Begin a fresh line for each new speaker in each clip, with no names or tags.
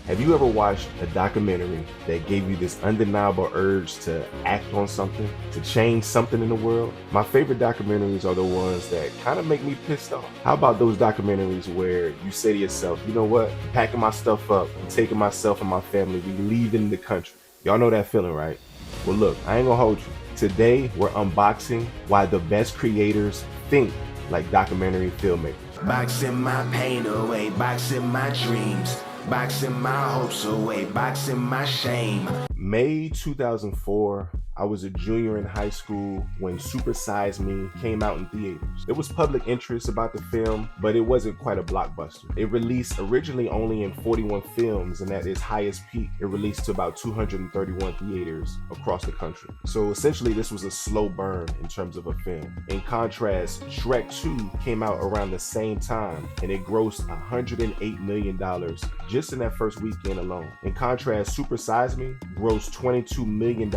Have you ever watched a documentary that gave you this undeniable urge to act on something, to change something in the world? My favorite documentaries are the ones that kind of make me pissed off. How about those documentaries where you say to yourself, you know what, I'm packing my stuff up, I'm taking myself and my family, we leaving the country. Y'all know that feeling, right? Well, look, I ain't gonna hold you. Today, we're unboxing why the best creators think like documentary filmmakers.
Boxing my pain away, boxing my dreams, boxing my hopes away, boxing my shame.
May 2004, I was a junior in high school when Supersize Me came out in theaters. There was public interest about the film, but it wasn't quite a blockbuster. It released originally only in 41 films, and at its highest peak, it released to about 231 theaters across the country. So essentially, this was a slow burn in terms of a film. In contrast, Shrek 2 came out around the same time, and it grossed $108 million just in that first weekend alone. In contrast, Supersize Me grossed $22 million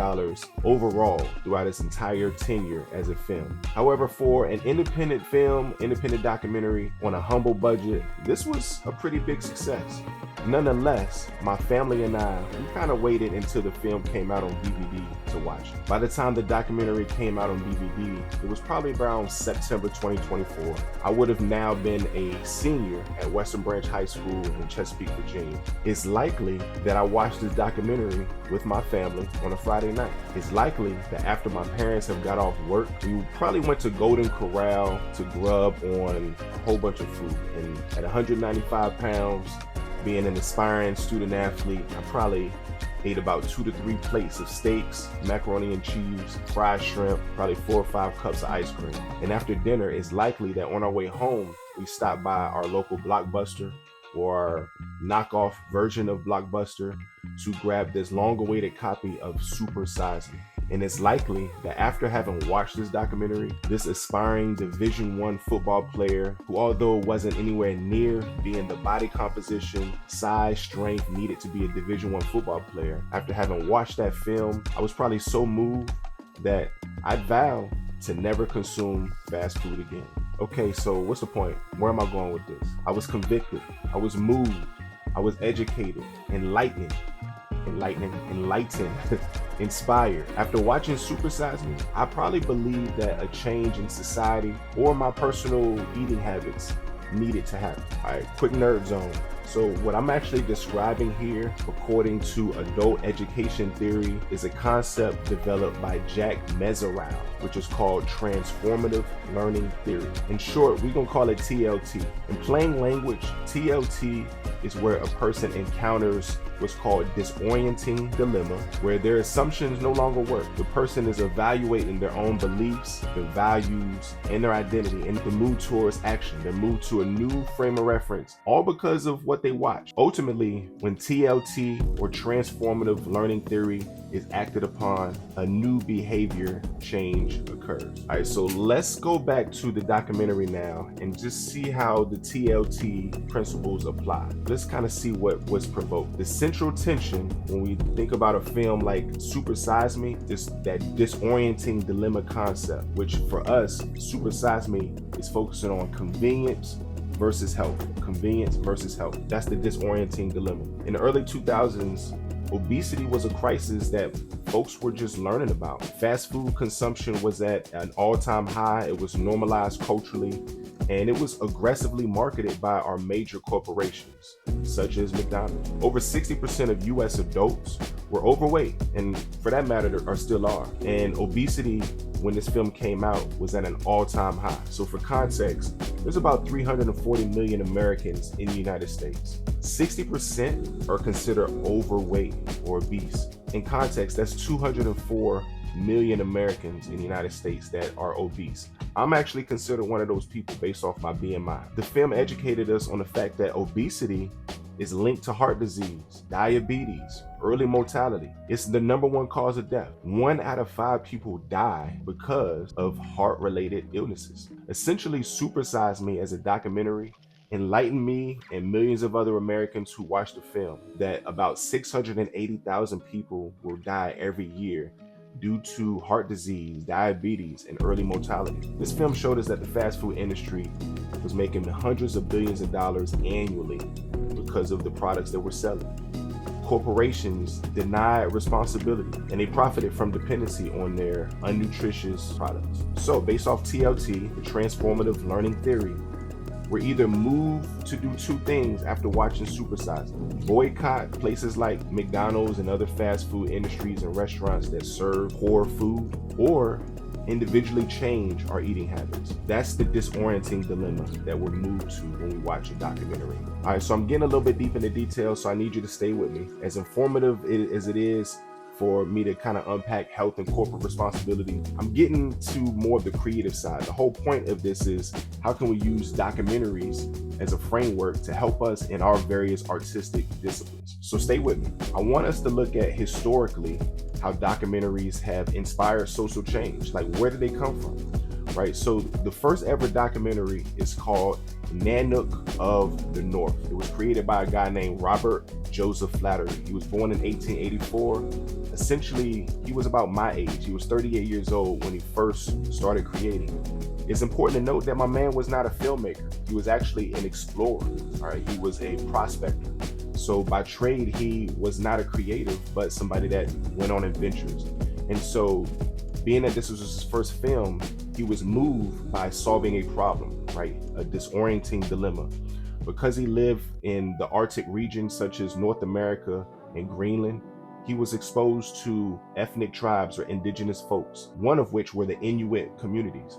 overall throughout its entire tenure as a film. However, for an independent film, independent documentary on a humble budget, this was a pretty big success. Nonetheless, my family and I, we kind of waited until the film came out on DVD to watch it. By the time the documentary came out on DVD, it was probably around September 2024. I would have now been a senior at Western Branch High School in Chesapeake, Virginia. It's likely that I watched this documentary with my family on a Friday night. It's likely that after my parents have got off work, we probably went to Golden Corral to grub on a whole bunch of food. And at 195 pounds, being an aspiring student athlete, I probably ate about 2 to 3 plates of steaks, macaroni and cheese, fried shrimp, probably 4 or 5 cups of ice cream. And after dinner, it's likely that on our way home, we stopped by our local Blockbuster or knockoff version of Blockbuster to grab this long-awaited copy of Supersize Me. And it's likely that after having watched this documentary, this aspiring Division I football player, who although wasn't anywhere near being the body composition, size, strength needed to be a Division I football player, after having watched that film, I was probably so moved that I'd vow to never consume fast food again. Okay, so what's the point? Where am I going with this? I was convicted, I was moved, I was educated, enlightened, inspired. After watching Supersize Me, I probably believe that a change in society or my personal eating habits needed to happen. All right, quick nerd zone. So what I'm actually describing here, according to adult education theory, is a concept developed by Jack Mezerow, which is called transformative learning theory. In short, we're gonna call it TLT. In plain language, TLT is where a person encounters what's called disorienting dilemma, where their assumptions no longer work. The person is evaluating their own beliefs, their values, and their identity, and the move towards action. They move to a new frame of reference, all because of what they watch. Ultimately, when TLT or transformative learning theory is acted upon, a new behavior change occurs. All right, so let's go back to the documentary now and just see how the TLT principles apply. Let's kind of see what was provoked. The central tension when we think about a film like Supersize Me is that disorienting dilemma concept, which for us, Supersize Me is focusing on convenience versus health. Convenience versus health. That's the disorienting dilemma. In the early 2000s, obesity was a crisis that folks were just learning about. Fast food consumption was at an all-time high. It was normalized culturally, and it was aggressively marketed by our major corporations, such as McDonald's. Over 60% of US adults were overweight, and for that matter, are still are. And obesity, when this film came out, was at an all-time high. So for context, there's about 340 million Americans in the United States. 60% are considered overweight or obese. In context, that's 204 million Americans in the United States that are obese. I'm actually considered one of those people based off my BMI. The film educated us on the fact that obesity is linked to heart disease, diabetes, early mortality. It's the #1 cause of death. 1 out of 5 people die because of heart-related illnesses. Essentially, Supersize Me as a documentary enlightened me and millions of other Americans who watched the film that about 680,000 people will die every year due to heart disease, diabetes, and early mortality. This film showed us that the fast food industry was making hundreds of billions of dollars annually with because of the products that were selling. Corporations denied responsibility and they profited from dependency on their unnutritious products. So based off TLT, the transformative learning theory, we're either moved to do two things after watching Supersize Me: boycott places like McDonald's and other fast food industries and restaurants that serve poor food, or individually change our eating habits. That's the disorienting dilemma that we're moved to when we watch a documentary. All right, so I'm getting a little bit deep into detail, so I need you to stay with me. As informative as it is for me to kind of unpack health and corporate responsibility, I'm getting to more of the creative side. The whole point of this is how can we use documentaries as a framework to help us in our various artistic disciplines. So stay with me. I want us to look at historically how documentaries have inspired social change. Like, where did they come from? Right? So the first ever documentary is called Nanook of the North. It was created by a guy named Robert Joseph Flattery. He was born in 1884. Essentially, he was about my age. He was 38 years old when he first started creating. It's important to note that my man was not a filmmaker. He was actually an explorer. All right, he was a prospector. So by trade, he was not a creative, but somebody that went on adventures. And so, being that this was his first film, he was moved by solving a problem, right? A disorienting dilemma. Because he lived in the Arctic region, such as North America and Greenland, he was exposed to ethnic tribes or indigenous folks, one of which were the Inuit communities.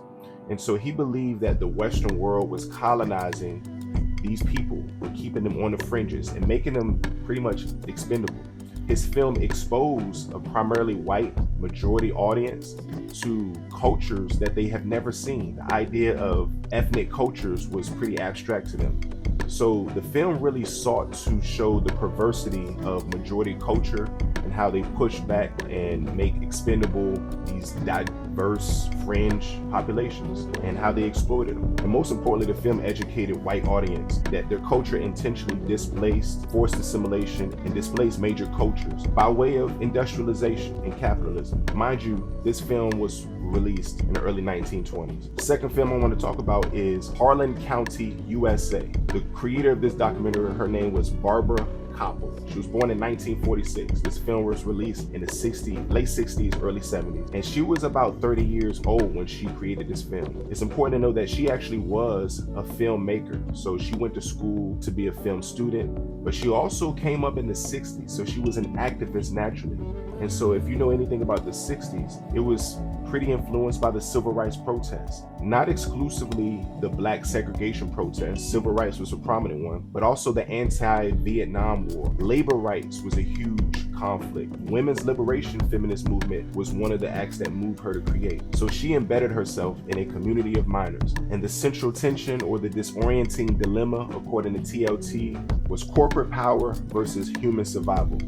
And so he believed that the Western world was colonizing these people, were keeping them on the fringes and making them pretty much expendable. His film exposed a primarily white majority audience to cultures that they have never seen. The idea of ethnic cultures was pretty abstract to them. So the film really sought to show the perversity of majority culture and how they push back and make expendable these diverse fringe populations and how they exploited them. And most importantly, the film educated white audience that their culture intentionally displaced, forced assimilation, and displaced major cultures by way of industrialization and capitalism. Mind you, this film was released in the early 1920s. The second film I want to talk about is Harlan County, USA. The creator of this documentary, her name was Barbara Koppel. She was born in 1946. This film was released in the late 60s, early 70s. And she was about 30 years old when she created this film. It's important to know that she actually was a filmmaker. So she went to school to be a film student, but she also came up in the 60s. So she was an activist naturally. And so if you know anything about the 60s, it was pretty influenced by the civil rights protests. Not exclusively the black segregation protests, civil rights was a prominent one, but also the anti-Vietnam War. Labor rights was a huge conflict. Women's liberation feminist movement was one of the acts that moved her to create. So she embedded herself in a community of miners. And the central tension or the disorienting dilemma, according to TLT, was corporate power versus human survival.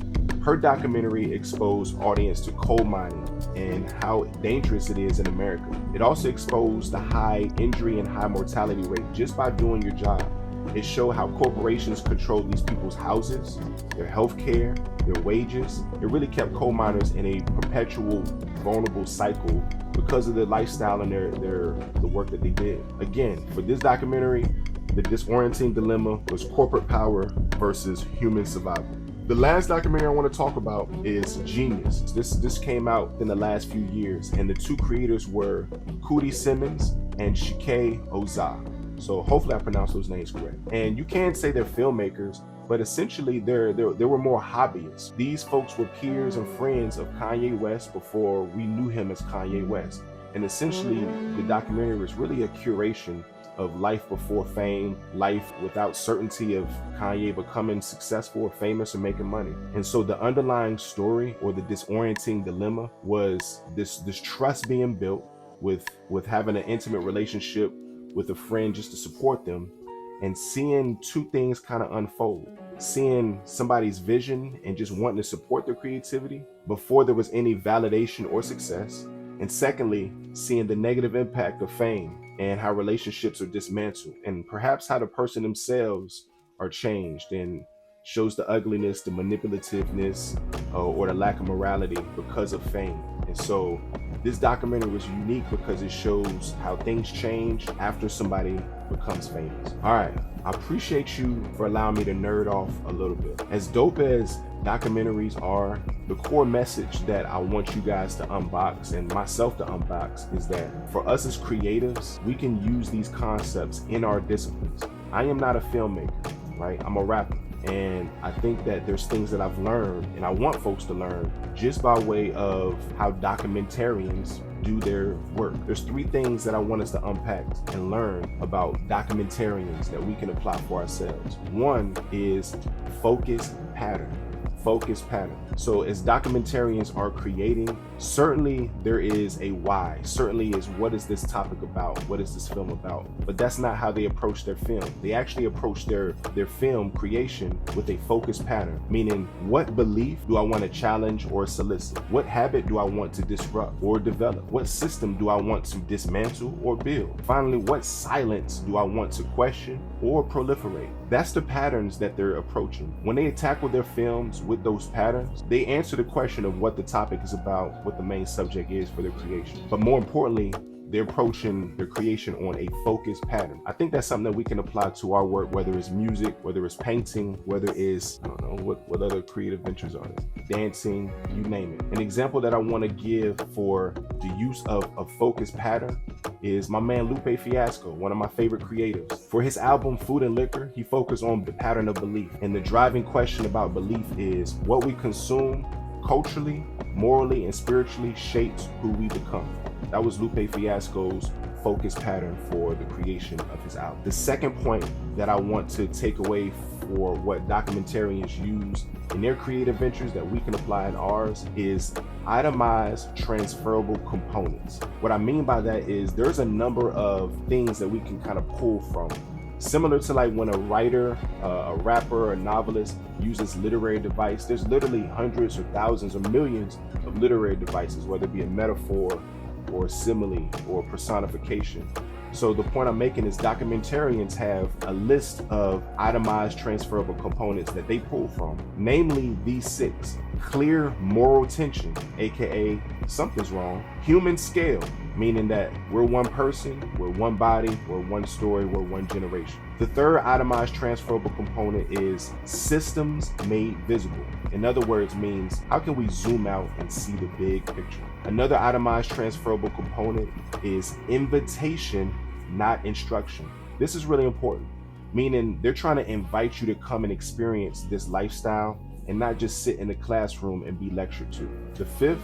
Her documentary exposed audience to coal mining and how dangerous it is in America. It also exposed the high injury and high mortality rate just by doing your job. It showed how corporations control these people's houses, their health care, their wages. It really kept coal miners in a perpetual vulnerable cycle because of their lifestyle and the work that they did. Again, for this documentary, the disorienting dilemma was corporate power versus human survival. The last documentary I want to talk about is Jeen-yuhs. This came out in the last few years, and the two creators were Cootie Simmons and Shike Oza. So hopefully I pronounced those names correct. And you can say they're filmmakers, but essentially they were more hobbyists. These folks were peers and friends of Kanye West before we knew him as Kanye West. And essentially the documentary was really a curation of life before fame, life without certainty of Kanye becoming successful or famous or making money. And so the underlying story or the disorienting dilemma was this trust being built with having an intimate relationship with a friend just to support them, and seeing two things kind of unfold. Seeing somebody's vision and just wanting to support their creativity before there was any validation or success. And secondly, seeing the negative impact of fame and how relationships are dismantled, and perhaps how the person themselves are changed, and shows the ugliness, the manipulativeness, or the lack of morality because of fame. And so this documentary was unique because it shows how things change after somebody becomes famous. All right, I appreciate you for allowing me to nerd off a little bit. As dope as documentaries are, the core message that I want you guys to unbox and myself to unbox is that for us as creatives, we can use these concepts in our disciplines. I am not a filmmaker, right? I'm a rapper. And I think that there's things that I've learned and I want folks to learn just by way of how documentarians do their work. There's 3 things that I want us to unpack and learn about documentarians that we can apply for ourselves. One is focus pattern. Focus pattern. So as documentarians are creating, certainly there is a why. Certainly is what is this topic about? What is this film about? But that's not how they approach their film. They actually approach their film creation with a focus pattern, meaning what belief do I want to challenge or solicit? What habit do I want to disrupt or develop? What system do I want to dismantle or build? Finally, what silence do I want to question or proliferate? That's the patterns that they're approaching. When they tackle their films with those patterns, they answer the question of what the topic is about, what the main subject is for their creation. But more importantly, they're approaching their creation on a focused pattern. I think that's something that we can apply to our work, whether it's music, whether it's painting, whether it's, I don't know, what other creative ventures are there? Dancing, you name it. An example that I want to give for the use of a focused pattern is my man Lupe Fiasco, one of my favorite creatives. For his album Food and Liquor, he focused on the pattern of belief. And the driving question about belief is what we consume culturally, morally, and spiritually shapes who we become. That was Lupe Fiasco's focus pattern for the creation of his album. The second point that I want to take away for what documentarians use in their creative ventures that we can apply in ours is itemized transferable components. What I mean by that is there's a number of things that we can kind of pull from. Similar to like when a writer, a rapper, a novelist uses literary device, there's literally hundreds or thousands or millions of literary devices, whether it be a metaphor or simile or personification. So the point I'm making is documentarians have a list of itemized transferable components that they pull from, namely these 6. Clear moral tension, aka something's wrong. Human scale, meaning that we're one person, we're one body, we're one story, we're one generation. The third itemized transferable component is systems made visible. In other words, means how can we zoom out and see the big picture? Another itemized transferable component is invitation, not instruction. This is really important, meaning they're trying to invite you to come and experience this lifestyle and not just sit in the classroom and be lectured to. The fifth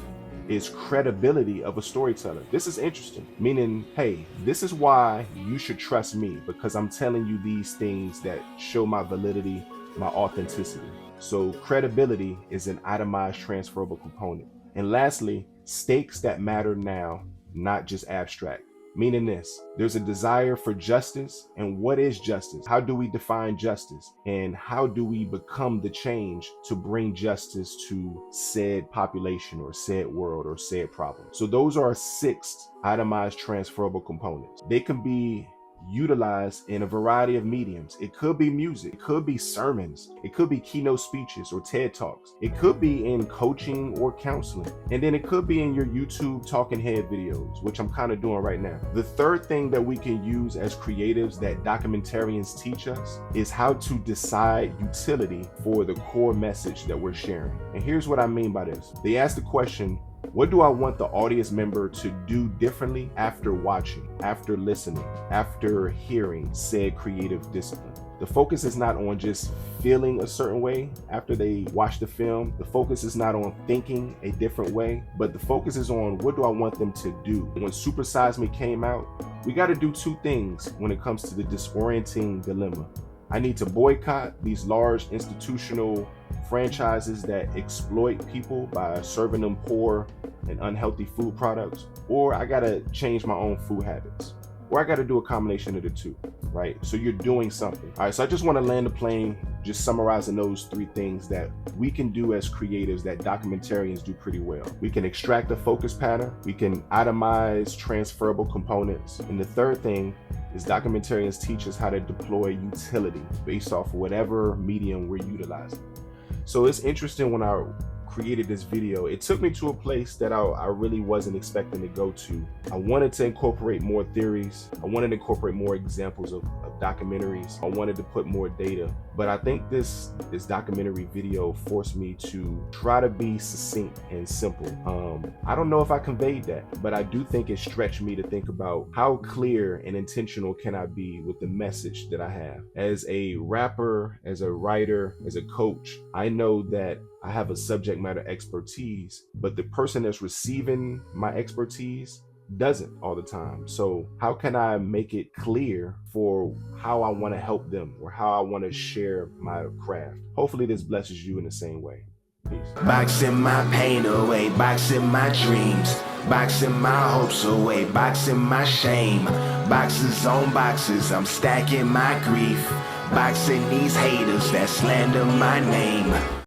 is credibility of a storyteller. This is interesting, meaning, hey, this is why you should trust me because I'm telling you these things that show my validity, my authenticity. So credibility is an itemized transferable component. And lastly, stakes that matter now, not just abstract. Meaning this, there's a desire for justice. And what is justice? How do we define justice? And how do we become the change to bring justice to said population or said world or said problem? So those are 6 itemized transferable components. They can be utilized in a variety of mediums. It could be music, it could be sermons, it could be keynote speeches or TED Talks, it could be in coaching or counseling, and then it could be in your YouTube talking head videos, which I'm kind of doing right now. The third thing that we can use as creatives that documentarians teach us is how to decide utility for the core message that we're sharing. And here's what I mean by this. They ask the question, what do I want the audience member to do differently after watching, after listening, after hearing said creative discipline? The focus is not on just feeling a certain way after they watch the film. The focus is not on thinking a different way, but the focus is on what do I want them to do. When Supersize Me came out, we got to do 2 things when it comes to the disorienting dilemma. I need to boycott these large institutional franchises that exploit people by serving them poor and unhealthy food products, or I gotta change my own food habits, or I gotta do a combination of the 2, right? So you're doing something. All right, so I just wanna land the plane just summarizing those 3 things that we can do as creatives that documentarians do pretty well. We can extract a focus pattern, we can itemize transferable components, and the third thing is documentarians teach us how to deploy utility based off whatever medium we're utilizing. So it's interesting when our created this video, it took me to a place that I really wasn't expecting to go to. I wanted to incorporate more theories. I wanted to incorporate more examples of documentaries. I wanted to put more data, but I think this documentary video forced me to try to be succinct and simple. I don't know if I conveyed that, but I do think it stretched me to think about how clear and intentional can I be with the message that I have. As a rapper, as a writer, as a coach, I know that I have a subject matter expertise, but the person that's receiving my expertise doesn't all the time. So how can I make it clear for how I want to help them or how I want to share my craft? Hopefully this blesses you in the same way. Peace.
Boxing my pain away, boxing my dreams, boxing my hopes away, boxing my shame. Boxes on boxes, I'm stacking my grief, boxing these haters that slander my name.